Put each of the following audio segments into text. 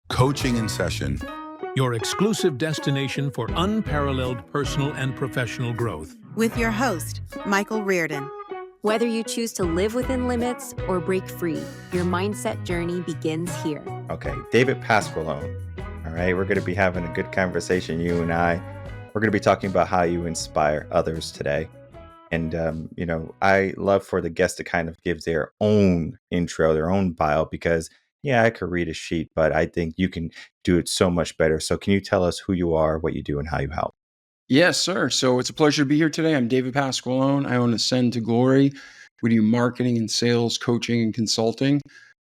Coaching in Session. Your exclusive destination for unparalleled personal and professional growth. With your host, Michael Rearden. Whether you choose to live within limits or break free, your mindset journey begins here. Okay, David Pasqualone. All right, we're going to be having a good conversation, you and I. We're going to be talking about how you inspire others today. And, I love for the guest to kind of give their own intro, their own bio, because, yeah, I could read a sheet, but I think you can do it so much better. So can you tell us who you are, what you do, and how you help? Yes, sir. So it's a pleasure to be here today. I'm David Pasqualone. I own Ascend to Glory. We do marketing and sales, coaching and consulting.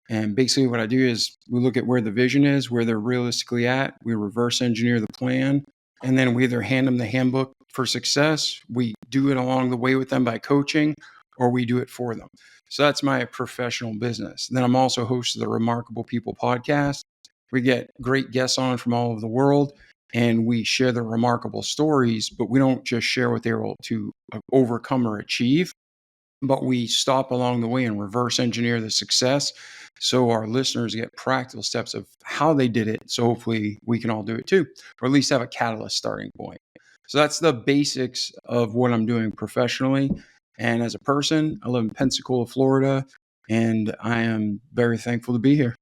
And basically what I do is we look at where the vision is, where they're realistically at. We reverse engineer the plan. And then we either hand them the handbook for success. We do it along the way with them by coaching, or we do it for them. So that's my professional business. Then I'm also host of the Remarkable People podcast. We get great guests on from all over the world, and we share their remarkable stories, but we don't just share what they were able to overcome or achieve, but we stop along the way and reverse engineer the success so our listeners get practical steps of how they did it. So hopefully we can all do it too, or at least have a catalyst starting point. So that's the basics of what I'm doing professionally. And as a person, I live in Pensacola, Florida, and I am very thankful to be here.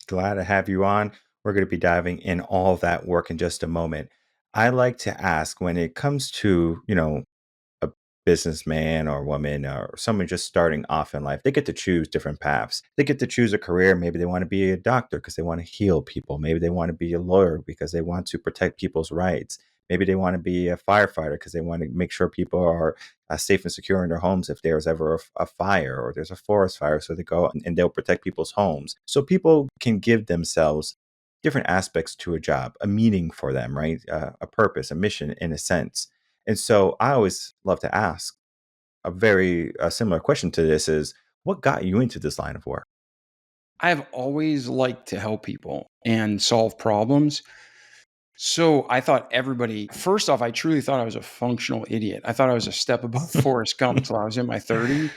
Glad to have you on. We're going to be diving in all of that work in just a moment. I like to ask, when it comes to, a businessman or woman or someone just starting off in life, they get to choose different paths. They get to choose a career. Maybe they want to be a doctor because they want to heal people. Maybe they want to be a lawyer because they want to protect people's rights. Maybe they want to be a firefighter because they want to make sure people are safe and secure in their homes if there's ever a fire or there's a forest fire. So they go and they'll protect people's homes. So people can give themselves different aspects to a job, a meaning for them, right? A purpose, a mission in a sense. And so I always love to ask a very similar question to this is, what got you into this line of work? I've always liked to help people and solve problems. So I thought first off, I truly thought I was a functional idiot. I thought I was a step above Forrest Gump until I was in my 30s.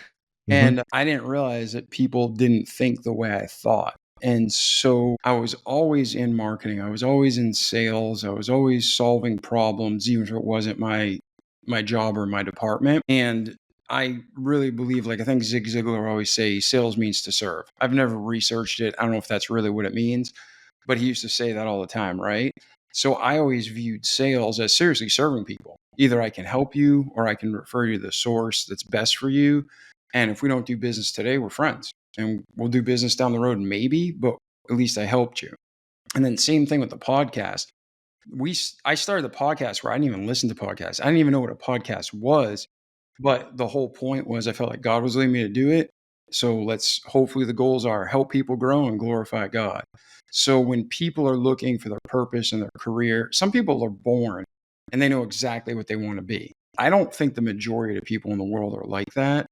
And I didn't realize that people didn't think the way I thought. And so I was always in marketing. I was always in sales. I was always solving problems, even if it wasn't my job or my department. And I really believe, I think Zig Ziglar always say, sales means to serve. I've never researched it. I don't know if that's really what it means, but he used to say that all the time, right? So I always viewed sales as seriously serving people. Either I can help you or I can refer you to the source that's best for you. And if we don't do business today, we're friends. And we'll do business down the road, maybe, but at least I helped you. And then same thing with the podcast. I started the podcast where I didn't even listen to podcasts. I didn't even know what a podcast was, but the whole point was I felt like God was leading me to do it. So hopefully the goals are help people grow and glorify God. So when people are looking for their purpose in their career, some people are born and they know exactly what they want to be. I don't think the majority of people in the world are like that,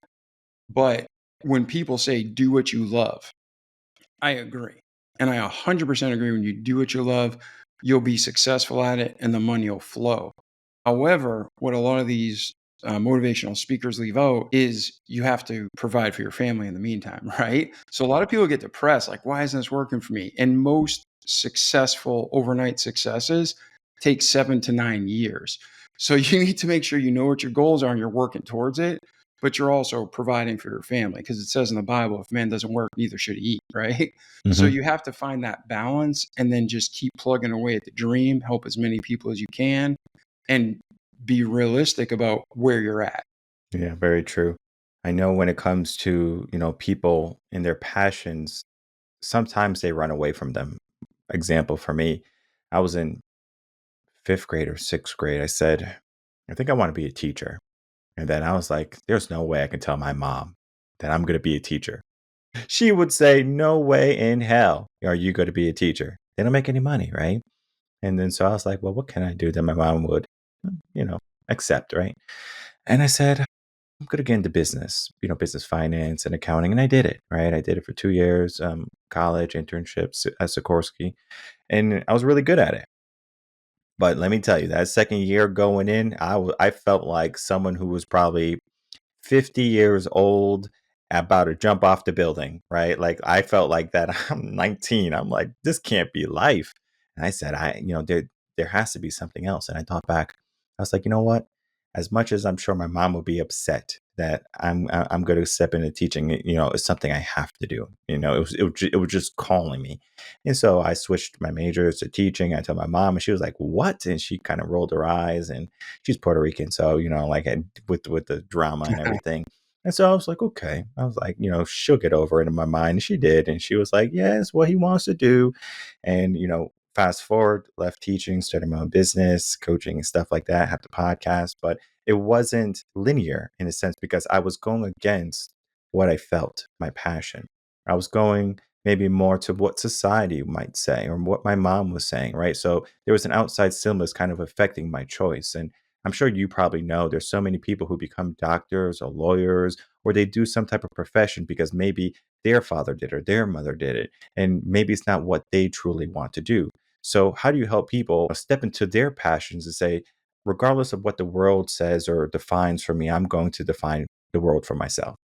but when people say, do what you love, I agree. And I 100% agree. When you do what you love, you'll be successful at it and the money will flow. However, what a lot of these motivational speakers leave out is you have to provide for your family in the meantime, right? So a lot of people get depressed, like, why isn't this working for me? And most successful overnight successes take 7 to 9 years. So you need to make sure you know what your goals are and you're working towards it, but you're also providing for your family, because it says in the Bible, if man doesn't work, neither should he eat, right? So you have to find that balance and then just keep plugging away at the dream, help as many people as you can, and be realistic about where you're at. Yeah, very true. I know when it comes to, people and their passions, sometimes they run away from them. Example for me, I was in 5th grade or 6th grade. I said, I think I want to be a teacher. And then I was like, there's no way I can tell my mom that I'm going to be a teacher. She would say, no way in hell are you going to be a teacher. They don't make any money, right? And then so I was like, well, what can I do that my mom would, accept, right? And I said, I'm going to get into business, business finance and accounting. And I did it, right? I did it for 2 years, college internships at Sikorsky. And I was really good at it. But let me tell you, that second year going in, I felt like someone who was probably 50 years old about to jump off the building, right? Like I felt like that. I'm 19. I'm like, this can't be life. And I said, there has to be something else. And I thought back, I was like, you know what? As much as I'm sure my mom will be upset that I'm going to step into teaching, it's something I have to do. It was just calling me, and so I switched my majors to teaching. I told my mom, and she was like, "What?" And she kind of rolled her eyes, and she's Puerto Rican, so like with the drama and everything. And so I was like, okay. I was like, she'll get over it in my mind. And she did. And she was like, yeah, it's what he wants to do. And, fast forward, left teaching, started my own business, coaching and stuff like that, have the podcast. But it wasn't linear in a sense because I was going against what I felt, my passion. I was going maybe more to what society might say or what my mom was saying, right? So there was an outside stimulus kind of affecting my choice. And I'm sure you probably know there's so many people who become doctors or lawyers or they do some type of profession because maybe their father did or their mother did it. And maybe it's not what they truly want to do. So, how do you help people step into their passions and say, regardless of what the world says or defines for me, I'm going to define the world for myself?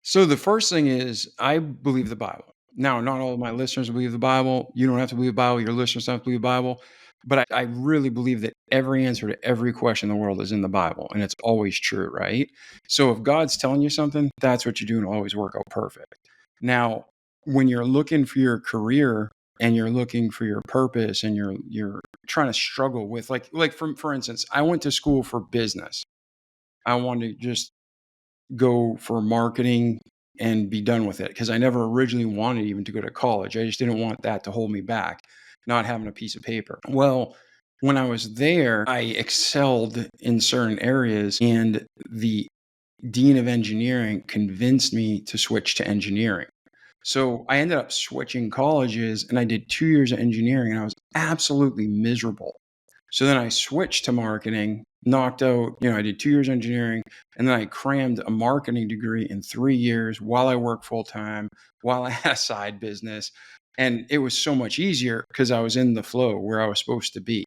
So the first thing is I believe the Bible. Now, not all of my listeners believe the Bible. You don't have to believe the Bible. Your listeners don't have to believe the Bible. But I really believe that every answer to every question in the world is in the Bible, and it's always true, right? So if God's telling you something, that's what you do, and it'll always work out perfect. Now, when you're looking for your career and you're looking for your purpose, and you're trying to struggle with like for instance, I went to school for business. I wanted to just go for marketing and be done with it because I never originally wanted even to go to college. I just didn't want that to hold me back, not having a piece of paper. Well, when I was there, I excelled in certain areas, and the dean of engineering convinced me to switch to engineering. So I ended up switching colleges and I did 2 years of engineering and I was absolutely miserable. So then I switched to marketing, knocked out, I did 2 years engineering, and then I crammed a marketing degree in 3 years while I worked full time, while I had a side business. And it was so much easier because I was in the flow where I was supposed to be.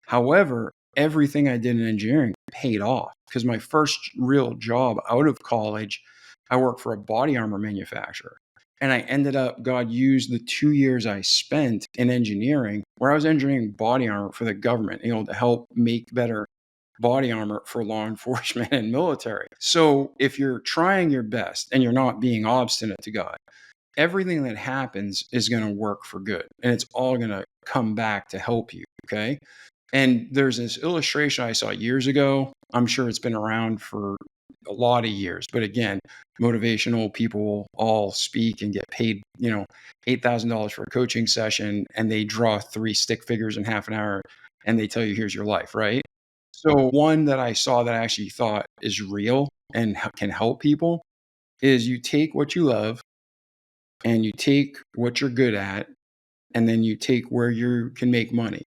However, everything I did in engineering paid off because my first real job out of college, I worked for a body armor manufacturer. And I ended up, God used the 2 years I spent in engineering, where I was engineering body armor for the government, to help make better body armor for law enforcement and military. So if you're trying your best and you're not being obstinate to God, everything that happens is going to work for good and it's all going to come back to help you. Okay. And there's this illustration I saw years ago. I'm sure it's been around for a lot of years. But again, motivational people will all speak and get paid, $8,000 for a coaching session, and they draw 3 stick figures in half an hour and they tell you, here's your life, right? So, one that I saw that I actually thought is real and can help people is you take what you love and you take what you're good at, and then you take where you can make money.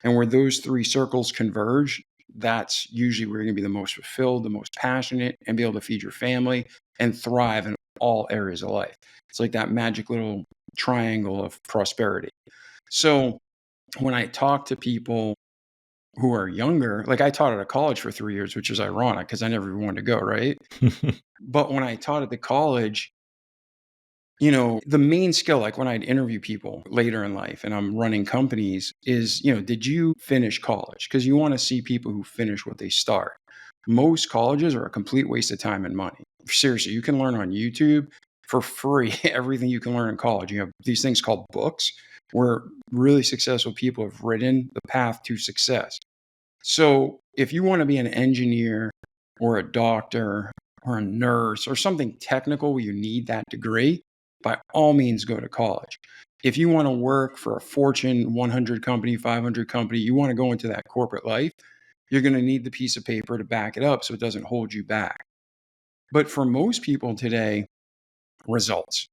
And where those 3 circles converge, that's usually where you're going to be the most fulfilled, the most passionate, and be able to feed your family and thrive in all areas of life. It's like that magic little triangle of prosperity. So when I talk to people who are younger, like I taught at a college for 3 years, which is ironic because I never even wanted to go, right? But when I taught at the college, the main skill, like when I'd interview people later in life and I'm running companies, is, did you finish college? Because you want to see people who finish what they start. Most colleges are a complete waste of time and money. Seriously, you can learn on YouTube for free everything you can learn in college. You have these things called books where really successful people have written the path to success. So if you want to be an engineer or a doctor or a nurse or something technical where you need that degree, by all means go to college. If you want to work for a Fortune 100 company, 500 company, you want to go into that corporate life, you're going to need the piece of paper to back it up so it doesn't hold you back. But for most people today, results.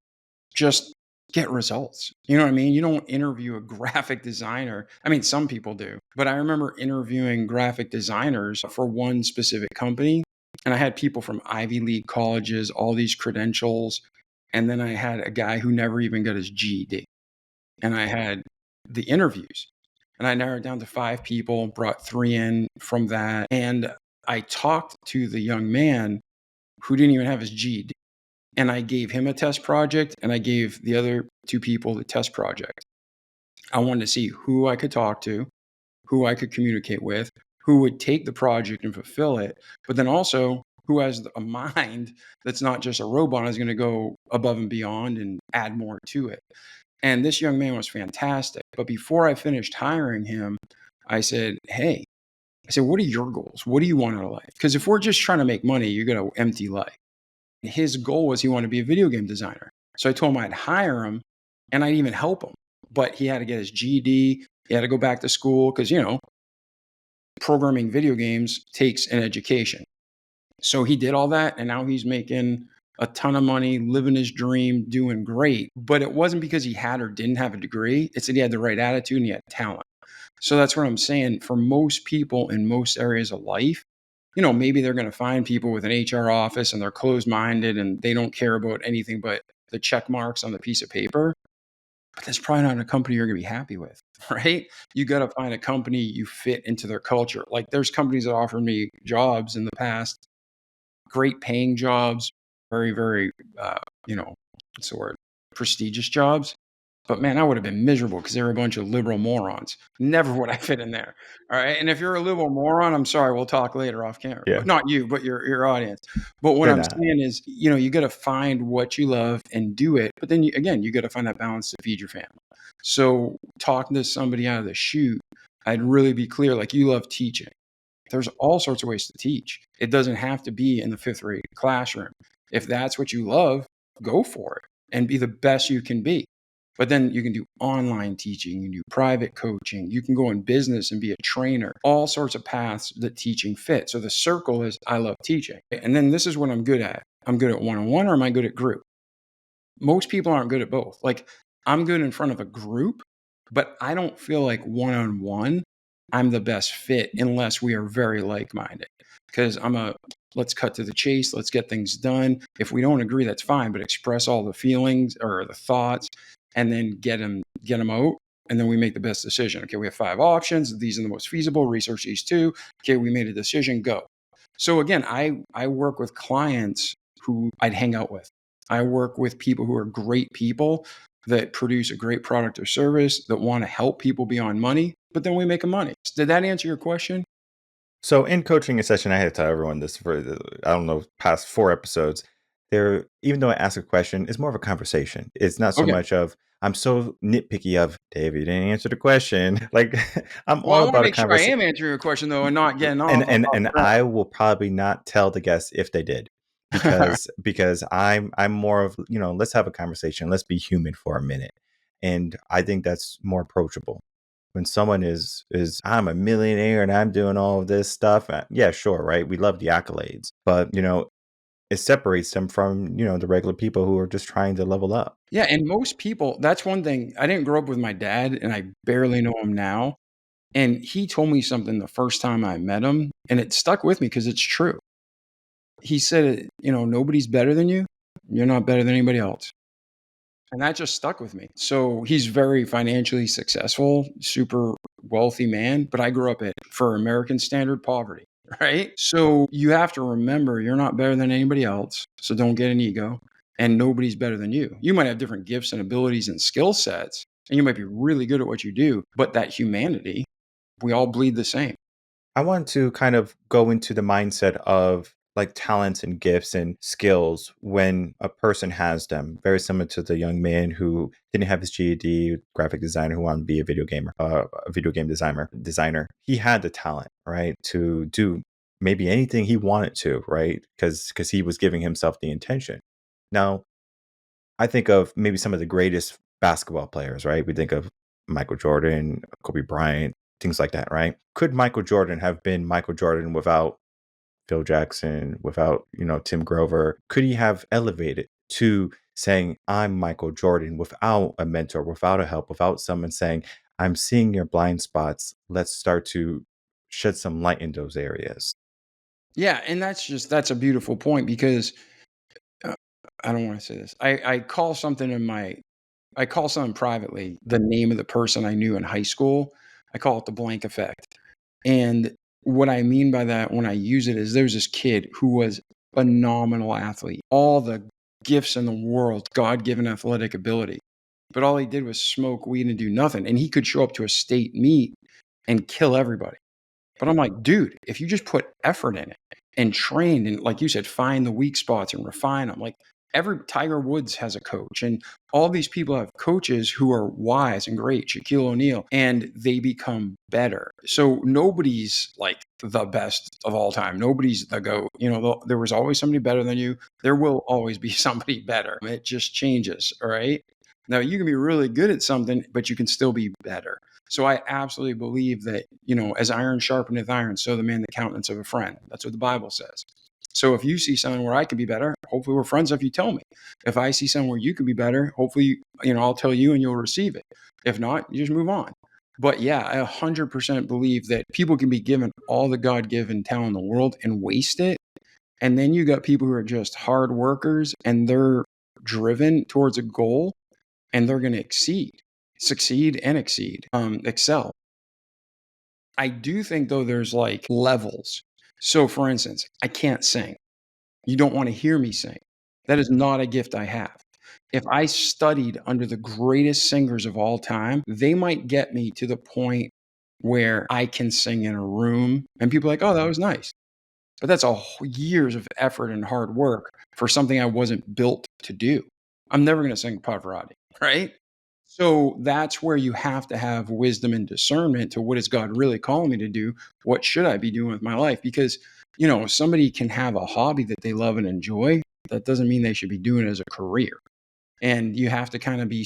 Just get results. You know what I mean? You don't interview a graphic designer. I mean, some people do, but I remember interviewing graphic designers for one specific company. And I had people from Ivy League colleges, all these credentials. And then I had a guy who never even got his GED. And I had the interviews. And I narrowed down to 5 people, brought 3 in from that. And I talked to the young man who didn't even have his GED. and I gave him a test project, and I gave the other 2 people the test project. I wanted to see who I could talk to, who I could communicate with, who would take the project and fulfill it, but then also who has a mind that's not just a robot and is going to go above and beyond and add more to it. And this young man was fantastic. But before I finished hiring him, I said, hey, what are your goals? What do you want out of life? Because if we're just trying to make money, you're going to empty life. His goal was he wanted to be a video game designer. So I told him I'd hire him and I'd even help him. But he had to get his GED. He had to go back to school because, programming video games takes an education. So he did all that, and now he's making a ton of money, living his dream, doing great. But it wasn't because he had or didn't have a degree. It's that he had the right attitude and he had talent. So that's what I'm saying. For most people in most areas of life, maybe they're going to find people with an HR office and they're closed-minded and they don't care about anything but the check marks on the piece of paper. But that's probably not a company you're going to be happy with, right? You got to find a company you fit into their culture. Like there's companies that offered me jobs in the past, great paying jobs, very, very, what's the word? Prestigious jobs. But man, I would have been miserable because they were a bunch of liberal morons. Never would I fit in there. All right. And if you're a liberal moron, I'm sorry, we'll talk later off camera. Yeah, But not you, but your audience. But what they're I'm not. saying is, you got to find what you love and do it. But then you got to find that balance to feed your family. So talking to somebody out of the chute, I'd really be clear, like you love teaching. There's all sorts of ways to teach. It doesn't have to be in the 5th grade classroom. If that's what you love, go for it and be the best you can be. But then you can do online teaching, you can do private coaching, you can go in business and be a trainer, all sorts of paths that teaching fit. So the circle is I love teaching. And then this is what I'm good at. I'm good at one-on-one, or am I good at group? Most people aren't good at both. Like I'm good in front of a group, but I don't feel like one-on-one I'm the best fit unless we are very like-minded. Because let's cut to the chase, let's get things done. If we don't agree, that's fine, but express all the feelings or the thoughts and then get them out. And then we make the best decision. Okay, we have 5 options. These are the most feasible. Research these 2. Okay, we made a decision. Go. So again, I work with clients who I'd hang out with. I work with people who are great people that produce a great product or service that want to help people beyond money, but then we make them money. Did that answer your question? So in coaching a session, I had to tell everyone this for I don't know, past 4 episodes. Even though I ask a question, it's more of a conversation. It's not so Okay. much of I'm so nitpicky of Dave, you didn't answer the question. Like I'm Well, I all want to about a make sure I conversation. am answering your question though, and not getting and off. and off and track. I will probably not tell the guests if they did, because I'm more of, let's have a conversation, let's be human for a minute. And I think that's more approachable. When someone is I'm a millionaire and I'm doing all of this stuff, yeah, sure, right, we love the accolades, but it separates them from the regular people who are just trying to level up. Yeah, and most people, that's one thing. I didn't grow up with my dad, and I barely know him now. And he told me something the first time I met him, and it stuck with me because it's true. He said, nobody's better than you. You're not better than anybody else. And that just stuck with me. So he's very financially successful, super wealthy man, but I grew up for American standard, poverty, right? So you have to remember you're not better than anybody else. So don't get an ego, and nobody's better than you. You might have different gifts and abilities and skill sets, and you might be really good at what you do, but that humanity, we all bleed the same. I want to kind of go into the mindset of like talents and gifts and skills when a person has them. Very similar to the young man who didn't have his GED, graphic designer who wanted to be a video game designer. He had the talent, right, to do maybe anything he wanted to, right, because he was giving himself the intention. Now, I think of maybe some of the greatest basketball players, right? We think of Michael Jordan, Kobe Bryant, things like that, right? Could Michael Jordan have been Michael Jordan without Phil Jackson, without, Tim Grover? Could he have elevated to saying, I'm Michael Jordan without a mentor, without a help, without someone saying, I'm seeing your blind spots. Let's start to shed some light in those areas. Yeah, and that's a beautiful point because uh, I don't want to say this. I call something privately the name of the person I knew in high school. I call it the blank effect. And what I mean by that when I use it is there's this kid who was a phenomenal athlete. All the gifts in the world, God-given athletic ability. But all he did was smoke weed and do nothing. And he could show up to a state meet and kill everybody. But I'm like, dude, if you just put effort in it and train and, like you said, find the weak spots and refine them. Like every Tiger Woods has a coach, and all these people have coaches who are wise and great, Shaquille O'Neal, and they become better. So nobody's like the best of all time. Nobody's the GOAT. There was always somebody better than you. There will always be somebody better. It just changes. All right. Now you can be really good at something, but you can still be better. So I absolutely believe that, as iron sharpeneth iron, so the man the countenance of a friend. That's what the Bible says. So if you see something where I can be better, hopefully we're friends if you tell me. If I see something where you can be better, hopefully, I'll tell you and you'll receive it. If not, you just move on. But yeah, I 100% believe that people can be given all the God-given talent in the world and waste it. And then you got people who are just hard workers and they're driven towards a goal and they're going to succeed and excel. I do think though there's like levels. So for instance, I can't sing. You don't want to hear me sing. That is not a gift I have. If I studied under the greatest singers of all time, they might get me to the point where I can sing in a room and people are like, oh, that was nice. But that's years of effort and hard work for something I wasn't built to do. I'm never going to sing Pavarotti, right? So that's where you have to have wisdom and discernment to what is God really calling me to do? What should I be doing with my life? Because, somebody can have a hobby that they love and enjoy. That doesn't mean they should be doing it as a career. And you have to kind of be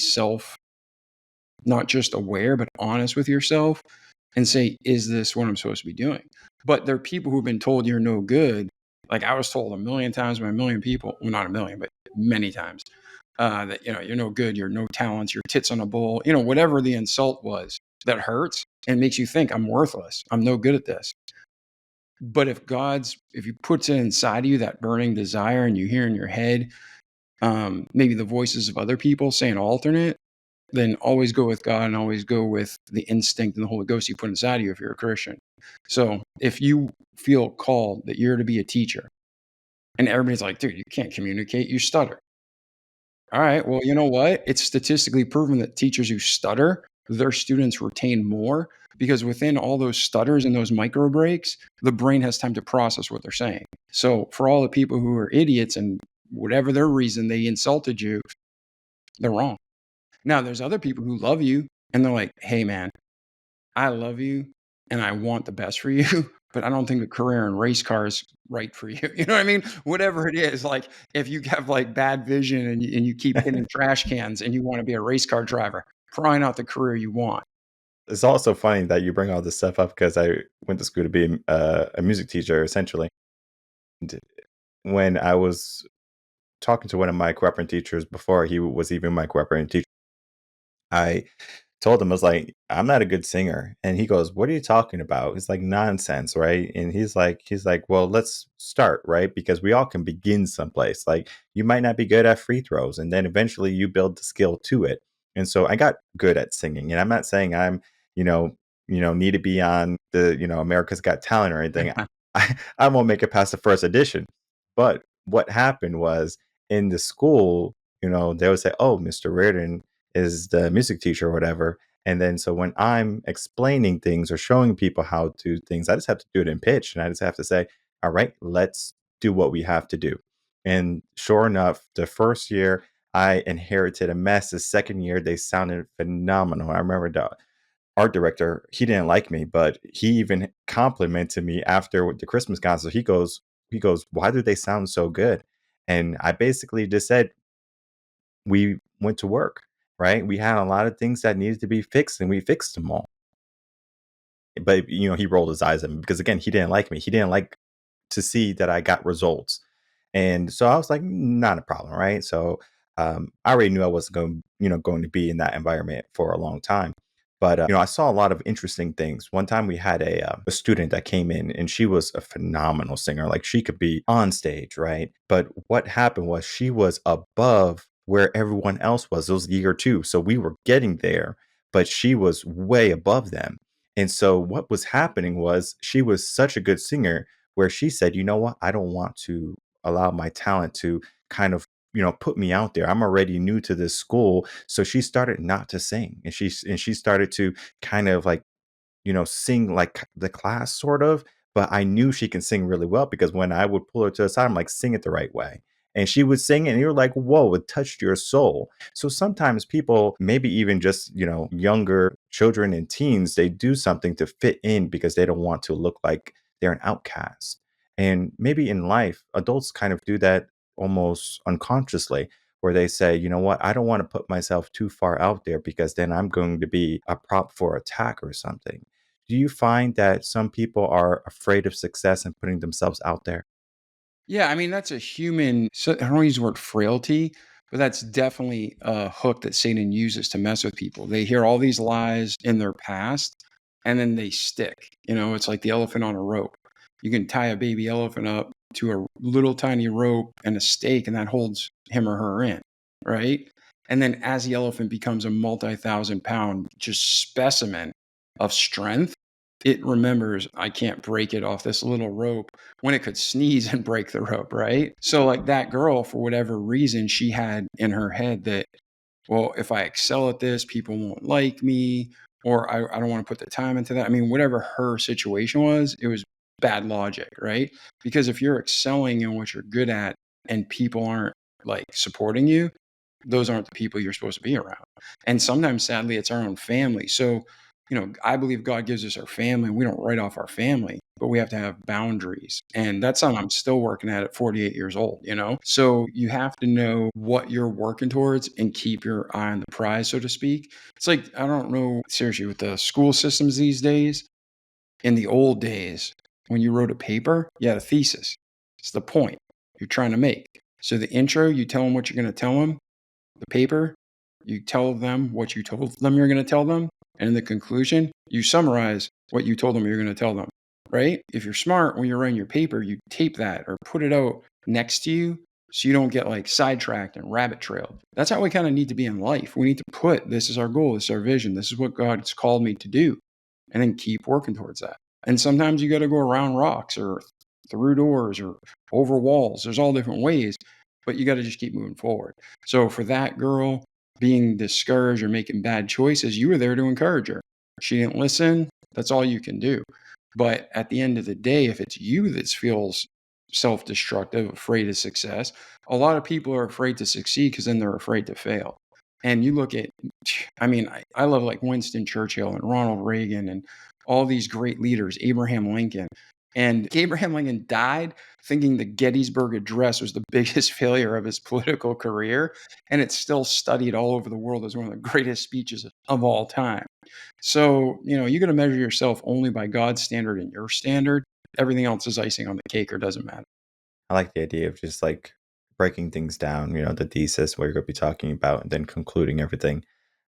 not just aware, but honest with yourself and say, is this what I'm supposed to be doing? But there are people who've been told you're no good. Like I was told a million times by a million people, well, not a million, but many times, that, you're no good, you're no talents, your tits on a bowl, whatever the insult was that hurts and makes you think I'm worthless. I'm no good at this. But if he puts it inside of you, that burning desire, and you hear in your head, maybe the voices of other people saying alternate, then always go with God and always go with the instinct and the Holy Ghost you put inside of you if you're a Christian. So if you feel called that you're to be a teacher and everybody's like, dude, you can't communicate, you stutter. All right, well, you know what? It's statistically proven that teachers who stutter, their students retain more because within all those stutters and those micro breaks, the brain has time to process what they're saying. So for all the people who are idiots and whatever their reason they insulted you, they're wrong. Now, there's other people who love you and they're like, hey, man, I love you and I want the best for you, but I don't think a career in race car is right for you. You know what I mean? Whatever it is, like if you have like bad vision and you keep hitting trash cans and you want to be a race car driver, probably not the career you want. It's also funny that you bring all this stuff up because I went to school to be a music teacher, essentially. And when I was talking to one of my cooperative teachers before he was even my cooperative teacher, I told him, I was like, I'm not a good singer. And he goes, what are you talking about? It's like nonsense, right? And he's like, well, let's start, right? Because we all can begin someplace. Like you might not be good at free throws, and then eventually you build the skill to it. And so I got good at singing. And I'm not saying I'm, need to be on the, America's Got Talent or anything. I won't make it past the first edition. But what happened was in the school, they would say, oh, Mr. Rearden is the music teacher or whatever. And then so when I'm explaining things or showing people how to do things, I just have to do it in pitch. And I just have to say, all right, let's do what we have to do. And sure enough, the first year I inherited a mess. The second year, they sounded phenomenal. I remember the art director, he didn't like me, but he even complimented me after the Christmas concert. He goes, why do they sound so good? And I basically just said, we went to work, right? We had a lot of things that needed to be fixed and we fixed them all. But, he rolled his eyes at me because, again, he didn't like me. He didn't like to see that I got results. And so I was like, not a problem, right? So I already knew I wasn't going to be in that environment for a long time. But, I saw a lot of interesting things. One time we had a student that came in and she was a phenomenal singer. Like she could be on stage, right? But what happened was she was above where everyone else was. It was year two. So we were getting there, but she was way above them. And so what was happening was she was such a good singer where she said, you know what? I don't want to allow my talent to kind of put me out there. I'm already new to this school. So she started not to sing, and she started to kind of like, sing like the class sort of, but I knew she can sing really well because when I would pull her to the side, I'm like, sing it the right way. And she would sing it, and you're like, whoa, it touched your soul. So sometimes people, maybe even just, younger children and teens, they do something to fit in because they don't want to look like they're an outcast. And maybe in life, adults kind of do that almost unconsciously, where they say, you know what, I don't want to put myself too far out there because then I'm going to be a prop for attack or something. Do you find that some people are afraid of success and putting themselves out there? Yeah, I mean, that's a human, so I don't wanna use the word frailty, but that's definitely a hook that Satan uses to mess with people. They hear all these lies in their past, and then they stick. It's like the elephant on a rope. You can tie a baby elephant up to a little tiny rope and a stake, and that holds him or her in, right? And then as the elephant becomes a multi-thousand pound just specimen of strength, it remembers, I can't break it off this little rope, when it could sneeze and break the rope, right? So, like that girl, for whatever reason, she had in her head that, well, if I excel at this, people won't like me, or I don't want to put the time into that. I mean, whatever her situation was, it was bad logic, right? Because if you're excelling in what you're good at and people aren't like supporting you, those aren't the people you're supposed to be around. And sometimes, sadly, it's our own family. So, I believe God gives us our family. We don't write off our family, but we have to have boundaries. And that's something I'm still working at 48 years old. So you have to know what you're working towards and keep your eye on the prize, so to speak. It's like, I don't know, seriously, with the school systems these days, in the old days, when you wrote a paper, you had a thesis. It's the point you're trying to make. So the intro, you tell them what you're going to tell them. The paper, you tell them what you told them you're going to tell them. And in the conclusion, you summarize what you told them you're going to tell them, right? If you're smart, when you're writing your paper, you tape that or put it out next to you so you don't get like sidetracked and rabbit trailed. That's how we kind of need to be in life. We need to put, this is our goal, this is our vision, this is what God's called me to do, and then keep working towards that. And sometimes you got to go around rocks or through doors or over walls. There's all different ways, but you got to just keep moving forward. So for that girl being discouraged or making bad choices, you were there to encourage her. She didn't listen. That's all you can do. But at the end of the day, if it's you that feels self destructive, afraid of success, a lot of people are afraid to succeed because then they're afraid to fail. And you look at, I mean, I love like Winston Churchill and Ronald Reagan and all these great leaders, Abraham Lincoln. And Abraham Lincoln died thinking the Gettysburg Address was the biggest failure of his political career. And it's still studied all over the world as one of the greatest speeches of all time. So, you're going to measure yourself only by God's standard and your standard. Everything else is icing on the cake or doesn't matter. I like the idea of just like breaking things down, the thesis, what you're going to be talking about, and then concluding everything.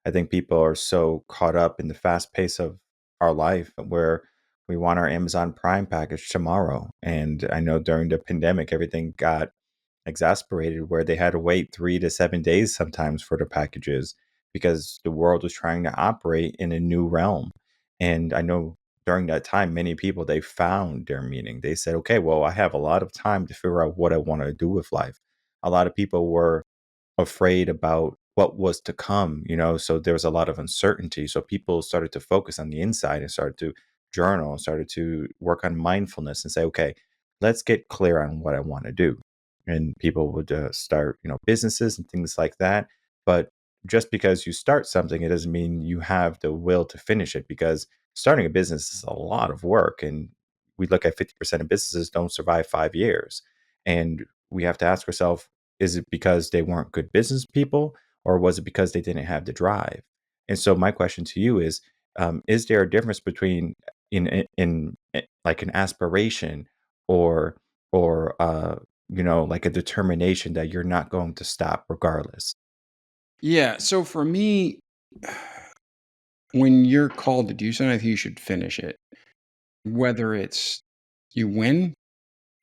I think people are so caught up in the fast pace of our life where we want our Amazon Prime package tomorrow. And I know during the pandemic, everything got exasperated where they had to wait 3 to 7 days sometimes for the packages because the world was trying to operate in a new realm. And I know during that time, many people they found their meaning. They said, okay, well, I have a lot of time to figure out what I want to do with life. A lot of people were afraid about what was to come, so there was a lot of uncertainty. So people started to focus on the inside and started to journal, started to work on mindfulness and say, okay, let's get clear on what I want to do. And people would start, businesses and things like that. But just because you start something, it doesn't mean you have the will to finish it, because starting a business is a lot of work. And we look at 50% of businesses don't survive 5 years. And we have to ask ourselves, is it because they weren't good business people, or was it because they didn't have the drive? And so my question to you is there a difference between like an aspiration or like a determination that you're not going to stop regardless? Yeah. So for me, when you're called to do something, I think you should finish it. Whether it's you win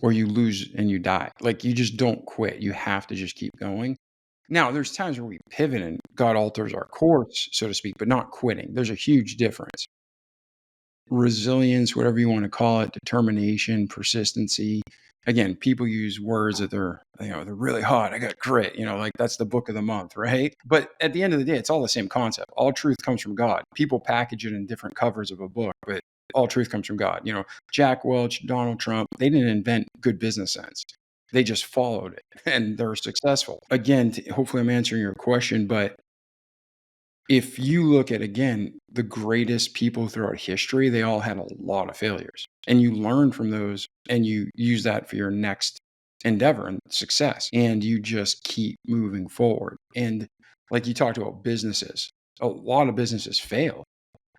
or you lose and you die. Like you just don't quit. You have to just keep going. Now, there's times where we pivot and God alters our course, so to speak, but not quitting. There's a huge difference. Resilience, whatever you want to call it, determination, persistency, again, people use words that they're really hot. I got grit, like that's the book of the month, right? But at the end of the day, it's all the same concept. All truth comes from God. People package it in different covers of a book, but all truth comes from God. Jack Welch, Donald Trump, they didn't invent good business sense. They just followed it and they're successful. Again, hopefully I'm answering your question, but if you look at, again, the greatest people throughout history, they all had a lot of failures. And you learn from those and you use that for your next endeavor and success. And you just keep moving forward. And like you talked about businesses, a lot of businesses fail.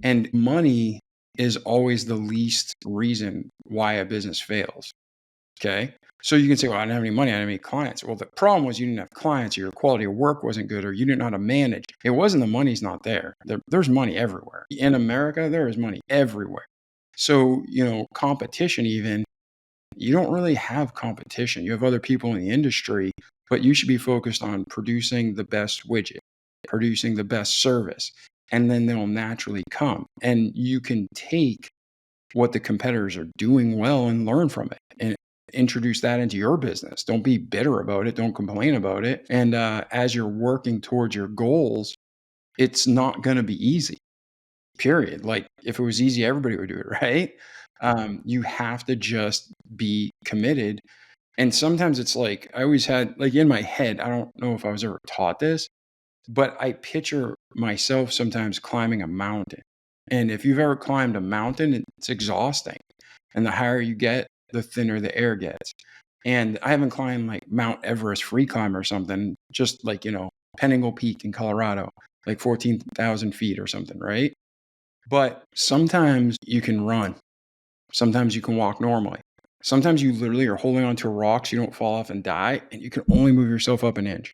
And money is always the least reason why a business fails. Okay. So you can say, well, I didn't have any money. I didn't have any clients. Well, the problem was you didn't have clients, or your quality of work wasn't good, or you didn't know how to manage. It wasn't the money's not there. There's money everywhere. In America, there is money everywhere. So, competition, even, you don't really have competition. You have other people in the industry, but you should be focused on producing the best widget, producing the best service, and then they'll naturally come. And you can take what the competitors are doing well and learn from it and introduce that into your business. Don't be bitter about it. Don't complain about it. And as you're working towards your goals, it's not going to be easy, period. Like if it was easy, everybody would do it, right? You have to just be committed. And sometimes it's like, I always had, like in my head, I don't know if I was ever taught this, but I picture myself sometimes climbing a mountain. And if you've ever climbed a mountain, it's exhausting. And the higher you get, the thinner the air gets. And I haven't climbed like Mount Everest free climb or something, just like, Penningle Peak in Colorado, like 14,000 feet or something, right? But sometimes you can run. Sometimes you can walk normally. Sometimes you literally are holding onto a rock so you don't fall off and die, and you can only move yourself up an inch.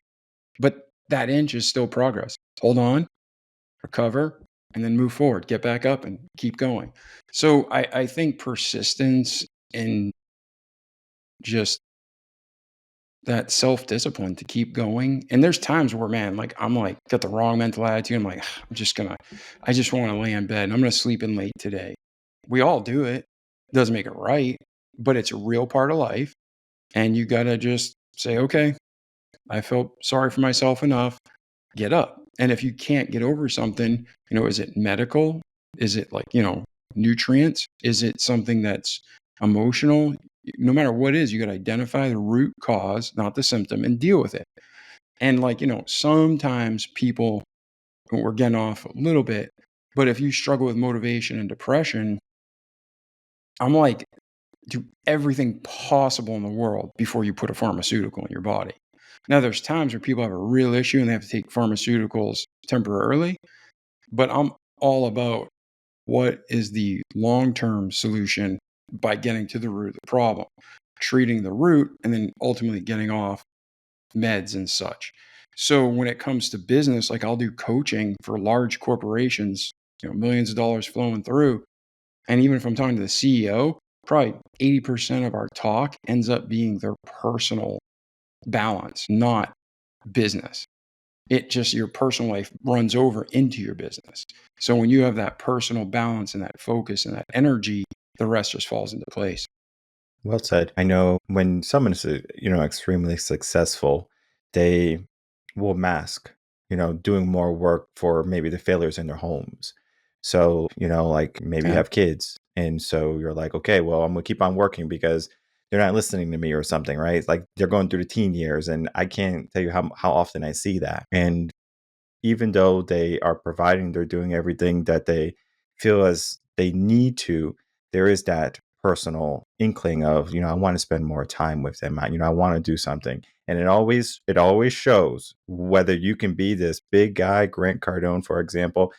But that inch is still progress. Hold on, recover, and then move forward, get back up and keep going. So I think persistence and just that self-discipline to keep going. And there's times where, man, like I'm like got the wrong mental attitude. I'm like, I just want to lay in bed and I'm going to sleep in late today. We all do it. Doesn't make it right, but it's a real part of life. And you got to just say, okay, I felt sorry for myself enough. Get up. And if you can't get over something, is it medical? Is it like, nutrients? Is it something that's emotional? No matter what it is, you got to identify the root cause, not the symptom, and deal with it. And like, sometimes people, we're getting off a little bit, but if you struggle with motivation and depression, I'm like, do everything possible in the world before you put a pharmaceutical in your body. Now, there's times where people have a real issue and they have to take pharmaceuticals temporarily, but I'm all about what is the long-term solution by getting to the root of the problem, treating the root, and then ultimately getting off meds and such. So when it comes to business, like I'll do coaching for large corporations, millions of dollars flowing through. And even if I'm talking to the CEO, probably 80% of our talk ends up being their personal balance, not business. It just, your personal life runs over into your business. So when you have that personal balance and that focus and that energy, the rest just falls into place. Well said. I know when someone is, extremely successful, they will mask, doing more work for maybe the failures in their homes. So, like maybe you Yeah. have kids. And so you're like, okay, well, I'm going to keep on working because they're not listening to me or something, right? It's like they're going through the teen years. And I can't tell you how often I see that. And even though they are providing, they're doing everything that they feel as they need to, there is that personal inkling of, I want to spend more time with them. I want to do something. And it always shows whether you can be this big guy. Grant Cardone, for example,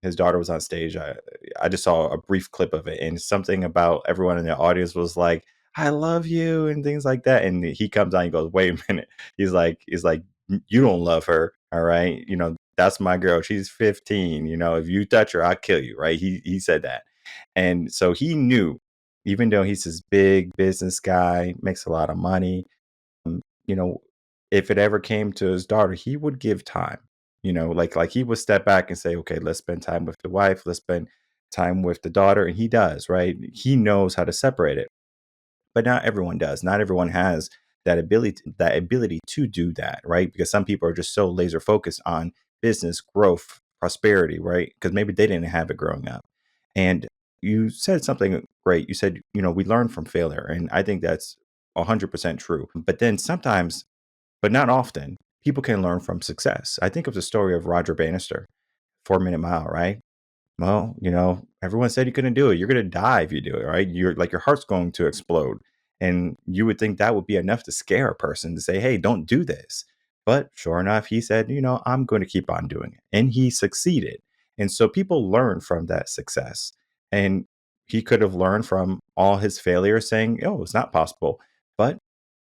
his daughter was on stage. I just saw a brief clip of it, and something about everyone in the audience was like, I love you and things like that. And he comes on, he goes, wait a minute. He's like, you don't love her. All right. That's my girl. She's 15. If you touch her, I'll kill you. Right. He said that. And so he knew, even though he's this big business guy, makes a lot of money, um, you know, if it ever came to his daughter, he would give time, like he would step back and say, okay, let's spend time with the wife. Let's spend time with the daughter. And he does, right? He knows how to separate it. but not everyone does. Not everyone has that ability to do that, right? Because some people are just so laser focused on business growth, prosperity, right? Because maybe they didn't have it growing up. And you said something great. You said, we learn from failure, and I think that's 100% true. But then sometimes, but not often, people can learn from success. I think of the story of Roger Bannister, 4 Minute Mile, right? Well, everyone said you couldn't do it. You're going to die if you do it, right? You're like, your heart's going to explode. And you would think that would be enough to scare a person to say, hey, don't do this. But sure enough, he said, I'm going to keep on doing it. And he succeeded. And so people learn from that success. And he could have learned from all his failures saying, oh, it's not possible. But,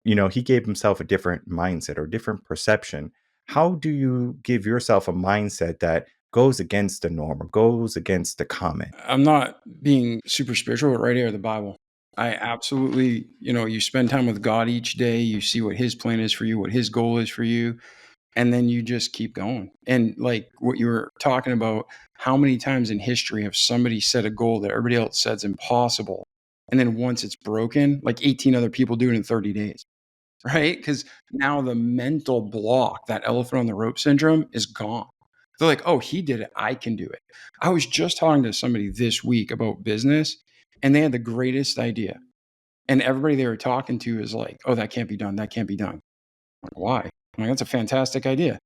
he gave himself a different mindset or different perception. How do you give yourself a mindset that goes against the norm or goes against the common? I'm not being super spiritual, but right here, the Bible. I absolutely, you spend time with God each day. You see what his plan is for you, what his goal is for you. And then you just keep going. And like what you were talking about, how many times in history have somebody set a goal that everybody else says impossible? And then once it's broken, like 18 other people do it in 30 days, right? Because now the mental block, that elephant on the rope syndrome, is gone. They're like, oh, he did it. I can do it. I was just talking to somebody this week about business, and they had the greatest idea. And everybody they were talking to is like, oh, that can't be done. That can't be done. I'm like, why? I'm like, that's a fantastic idea.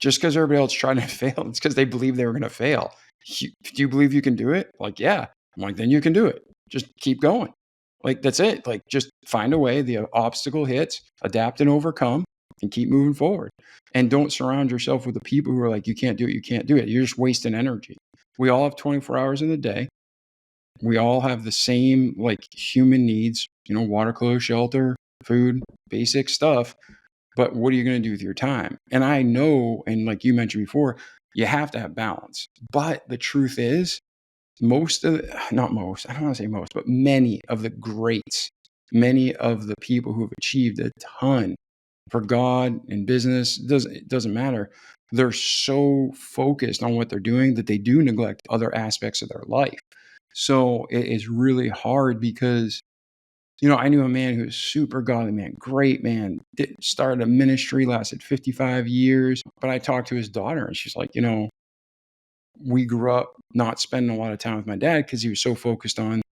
Just because everybody else tried to fail, it's because they believe they were going to fail. Do you believe you can do it? Like, yeah. I'm like, then you can do it. Just keep going. Like, that's it. Like, just find a way. The obstacle hits, adapt and overcome, and keep moving forward. And don't surround yourself with the people who are like, you can't do it. You can't do it. You're just wasting energy. We all have 24 hours in the day. We all have the same like human needs, water, clothes, shelter, food, basic stuff. But what are you going to do with your time? And I know, and like you mentioned before, you have to have balance. But the truth is, not most, I don't want to say most, but many of the greats, many of the people who have achieved a ton for God and business, it doesn't matter. They're so focused on what they're doing that they do neglect other aspects of their life. So it is really hard because I knew a man who was super godly man, great man, started a ministry, lasted 55 years. But I talked to his daughter and she's like, we grew up not spending a lot of time with my dad because he was so focused on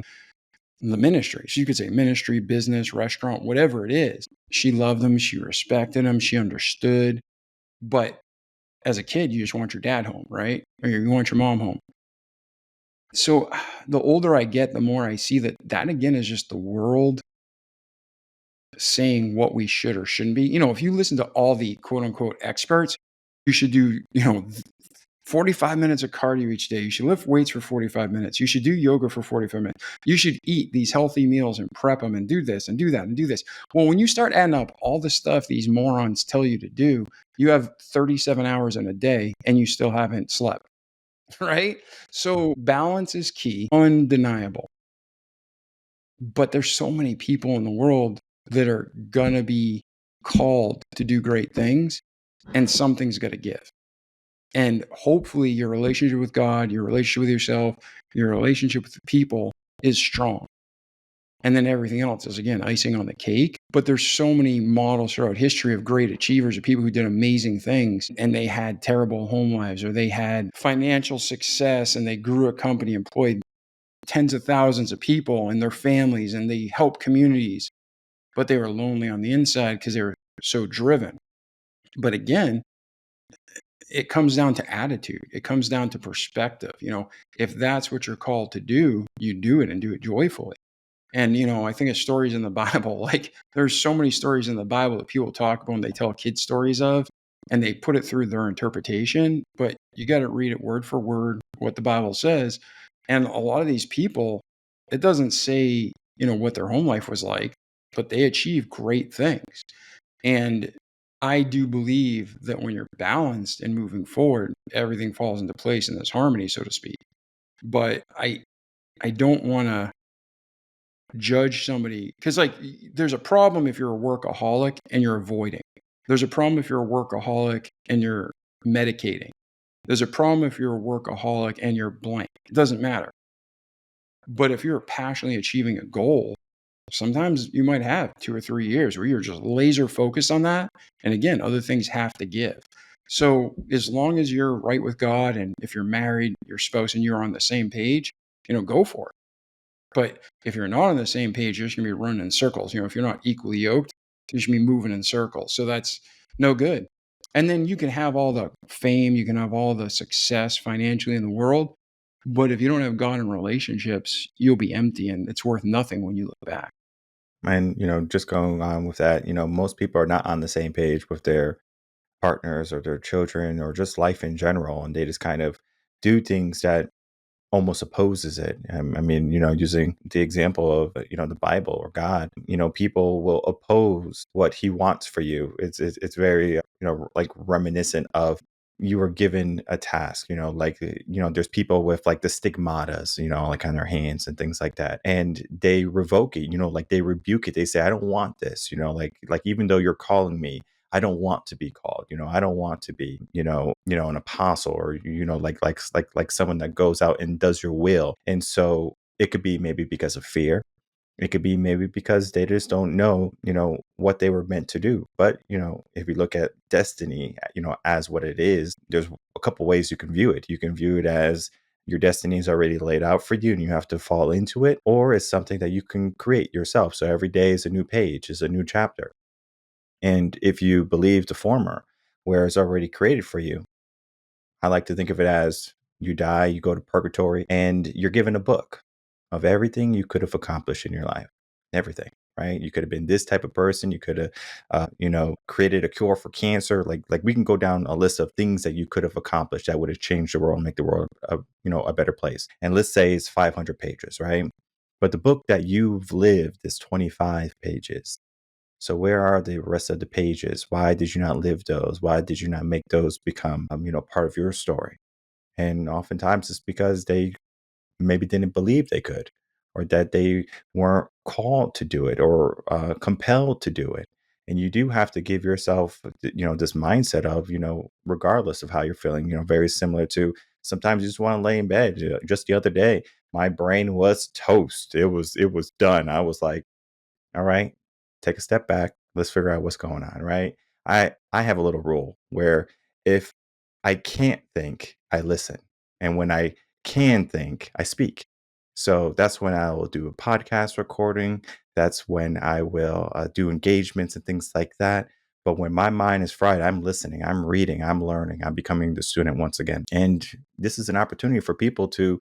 the ministry. So you could say ministry, business, restaurant, whatever it is. She loved him. She respected him. She understood. But as a kid, you just want your dad home, right? Or you want your mom home. So the older I get, the more I see that again is just the world saying what we should or shouldn't be. If you listen to all the quote unquote experts, you should do, 45 minutes of cardio each day. You should lift weights for 45 minutes. You should do yoga for 45 minutes. You should eat these healthy meals and prep them and do this and do that and do this. Well, when you start adding up all the stuff these morons tell you to do, you have 37 hours in a day and you still haven't slept, right? So balance is key, undeniable. But there's so many people in the world that are going to be called to do great things, and something's got to give. And hopefully your relationship with God, your relationship with yourself, your relationship with the people is strong. And then everything else is, again, icing on the cake. But there's so many models throughout history of great achievers, of people who did amazing things, and they had terrible home lives, or they had financial success and they grew a company, employed tens of thousands of people and their families, and they helped communities, but they were lonely on the inside because they were so driven. But again, it comes down to attitude. It comes down to perspective. If that's what you're called to do, you do it and do it joyfully. And, I think of stories in the Bible, like there's so many stories in the Bible that people talk about and they tell kids stories of, and they put it through their interpretation, but you got to read it word for word, what the Bible says. And a lot of these people, it doesn't say, what their home life was like, but they achieve great things. And I do believe that when you're balanced and moving forward, everything falls into place in this harmony, so to speak. But I don't want to judge somebody because like there's a problem if you're a workaholic and you're avoiding. There's a problem if you're a workaholic and you're medicating. There's a problem if you're a workaholic and you're blank. It doesn't matter. But if you're passionately achieving a goal, Sometimes you might have 2 or 3 years where you're just laser focused on that. And again, other things have to give. So as long as you're right with God, and if you're married, your spouse, and you're on the same page, go for it. But if you're not on the same page, you're just going to be running in circles. If you're not equally yoked, you're just going to be moving in circles. So that's no good. And then you can have all the fame, you can have all the success financially in the world. But if you don't have God in relationships, you'll be empty, and it's worth nothing when you look back. And, just going on with that, most people are not on the same page with their partners or their children or just life in general. And they just kind of do things that almost opposes it. I mean, using the example of, the Bible or God, people will oppose what he wants for you. It's very, like reminiscent of you were given a task, like, there's people with like the stigmatas, like on their hands and things like that. And they revoke it, like they rebuke it. They say, I don't want this, like even though you're calling me, I don't want to be called, I don't want to be, an apostle or, like someone that goes out and does your will. And so it could be maybe because of fear. It could be maybe because they just don't know, what they were meant to do. But, if you look at destiny, as what it is, there's a couple ways you can view it. You can view it as your destiny is already laid out for you and you have to fall into it, or it's something that you can create yourself. So every day is a new page, is a new chapter. And if you believe the former, where it's already created for you, I like to think of it as you die, you go to purgatory, and you're given a book of everything you could have accomplished in your life. Everything, right? You could have been this type of person. You could have, created a cure for cancer. Like we can go down a list of things that you could have accomplished that would have changed the world and make the world, a better place. And let's say it's 500 pages, right? But the book that you've lived is 25 pages. So where are the rest of the pages? Why did you not live those? Why did you not make those become, part of your story? And oftentimes it's because they maybe didn't believe they could, or that they weren't called to do it or compelled to do it. And you do have to give yourself, this mindset of, regardless of how you're feeling, very similar to sometimes you just want to lay in bed. Just the other day, my brain was toast. It was done. I was like, all right, take a step back. Let's figure out what's going on, right? I have a little rule where if I can't think, I listen. And when I can think, I speak. So that's when I will do a podcast recording. That's when I will do engagements and things like that. But when my mind is fried, I'm listening, I'm reading, I'm learning, I'm becoming the student once again. And this is an opportunity for people to,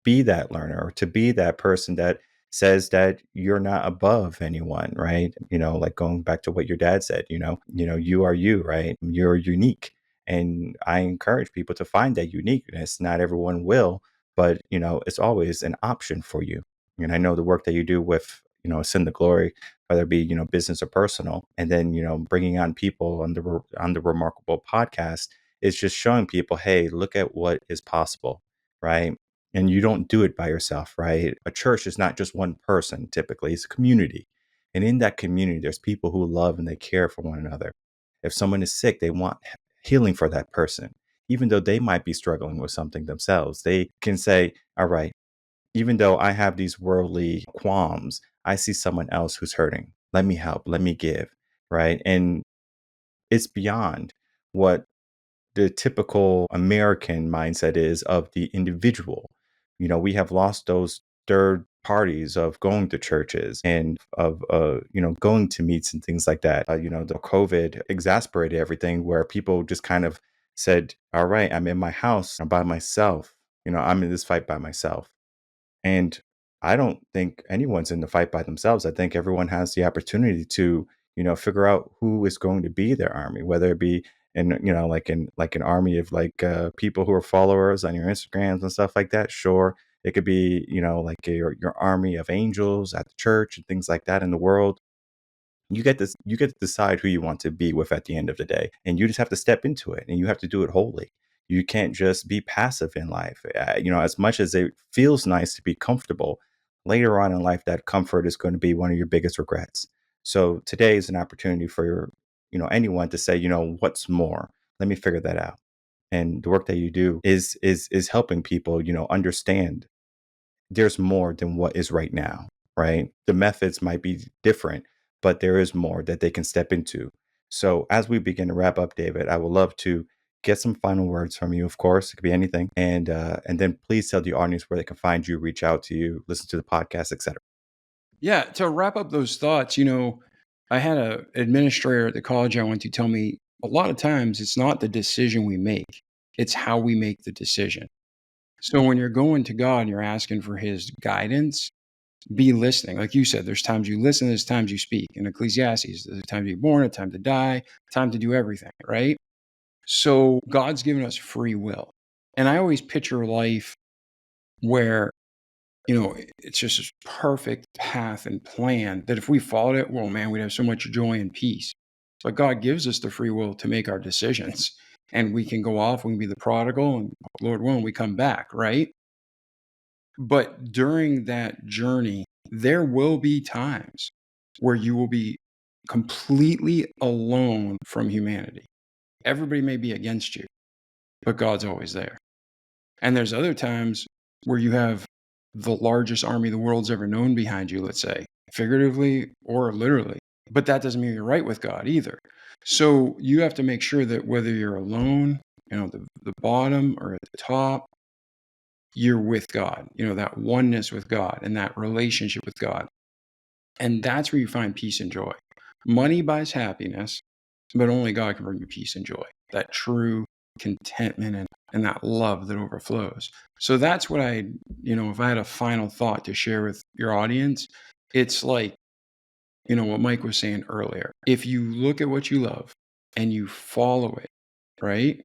be that learner, or to be that person that says that you're not above anyone, right? Like going back to what your dad said, you are you, right? You're unique. And I encourage people to find that uniqueness. Not everyone will, but it's always an option for you. And I know the work that you do with, Send the Glory, whether it be, business or personal, and then, bringing on people on the Remarkable podcast is just showing people, hey, look at what is possible, right? And you don't do it by yourself, right? A church is not just one person, typically, it's a community. And in that community, there's people who love and they care for one another. If someone is sick, they want healing for that person. Even though they might be struggling with something themselves, they can say, all right, even though I have these worldly qualms, I see someone else who's hurting. Let me help, let me give, right? And it's beyond what the typical American mindset is of the individual. We have lost those third parties of going to churches and of going to meets and things like that. The COVID exasperated everything, where people just kind of said, all right, I'm in my house, I'm by myself, I'm in this fight by myself. And I don't think anyone's in the fight by themselves. I think everyone has the opportunity to, figure out who is going to be their army, whether it be like an army of like people who are followers on your Instagrams and stuff like that. Sure. It could be, like your army of angels at the church and things like that in the world. You get to decide who you want to be with at the end of the day, and you just have to step into it, and you have to do it wholly. You can't just be passive in life. As much as it feels nice to be comfortable, later on in life that comfort is going to be one of your biggest regrets. So today is an opportunity for anyone to say, what's more, let me figure that out. And the work that you do is helping people understand there's more than what is right now, right? The methods might be different, but there is more that they can step into. So as we begin to wrap up, David, I would love to get some final words from you. Of course, it could be anything, and then please tell the audience where they can find you, reach out to you, listen to the podcast, etc. Yeah, to wrap up those thoughts, I had an administrator at the college I went to tell me a lot of times it's not the decision we make, it's how we make the decision. So when you're going to God and you're asking for his guidance, be listening. Like you said, there's times you listen, there's times you speak. In Ecclesiastes, there's a time to be born, a time to die, a time to do everything, right? So God's given us free will. And I always picture life where, it's just this perfect path and plan that if we followed it, well, man, we'd have so much joy and peace. But God gives us the free will to make our decisions. And we can go off, we can be the prodigal, and Lord willing, we come back, right? But during that journey, there will be times where you will be completely alone from humanity. Everybody may be against you, but God's always there. And there's other times where you have the largest army the world's ever known behind you, let's say, figuratively or literally. But that doesn't mean you're right with God either. So you have to make sure that whether you're alone, the bottom or at the top, you're with God, that oneness with God and that relationship with God. And that's where you find peace and joy. Money buys happiness, but only God can bring you peace and joy, that true contentment and that love that overflows. So that's what if I had a final thought to share with your audience, it's like, what Mike was saying earlier. If you look at what you love and you follow it, right?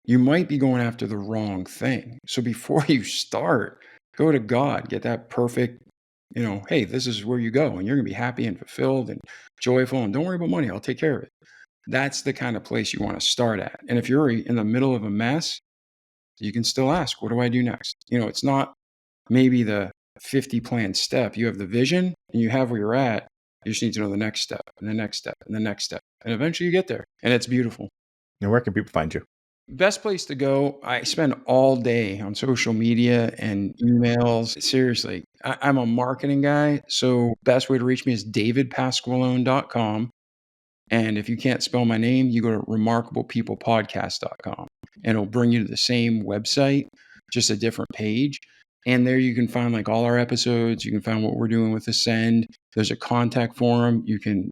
You might be going after the wrong thing. So before you start, go to God, get that perfect, hey, this is where you go and you're going to be happy and fulfilled and joyful and don't worry about money. I'll take care of it. That's the kind of place you want to start at. And if you're in the middle of a mess, you can still ask, what do I do next? It's not maybe the 50 plan step. You have the vision and you have where you're at. You just need to know the next step and the next step and the next step. And eventually you get there. And it's beautiful. And where can people find you? Best place to go. I spend all day on social media and emails. Seriously, I'm a marketing guy. So best way to reach me is davidpasqualone.com. And if you can't spell my name, you go to remarkablepeoplepodcast.com and it'll bring you to the same website, just a different page. And there you can find like all our episodes. You can find what we're doing with Ascend. There's a contact form. You can,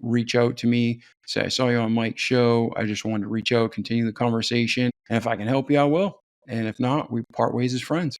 reach out to me. Say, I saw you on Mike's show. I just wanted to reach out, continue the conversation. And if I can help you, I will. And if not, we part ways as friends.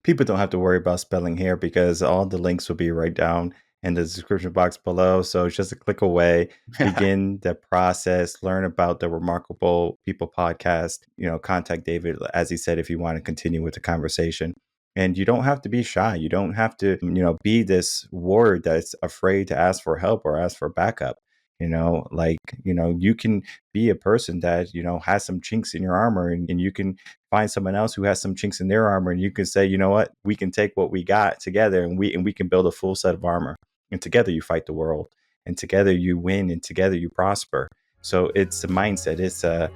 People don't have to worry about spelling here because all the links will be right down in the description box below. So it's just a click away. Begin the process, learn about the Remarkable People podcast, contact David, as he said, if you want to continue with the conversation. And you don't have to be shy. You don't have to, be this warrior that's afraid to ask for help or ask for backup. You can be a person that, has some chinks in your armor and you can find someone else who has some chinks in their armor and you can say, you know what, we can take what we got together and we can build a full set of armor. And together you fight the world and together you win and together you prosper. So it's a mindset. It's a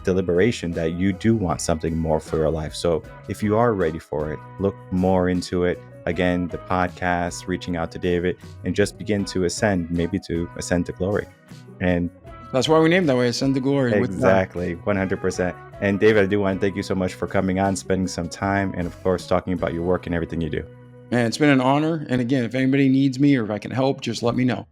deliberation that you do want something more for your life. So if you are ready for it, look more into it. Again, the podcast, reaching out to David, and just begin to ascend, maybe to ascend to glory. And that's why we named that way, Ascend to Glory. Exactly, 100%. And David, I do want to thank you so much for coming on, spending some time, and of course, talking about your work and everything you do. Man, it's been an honor. And again, if anybody needs me or if I can help, just let me know.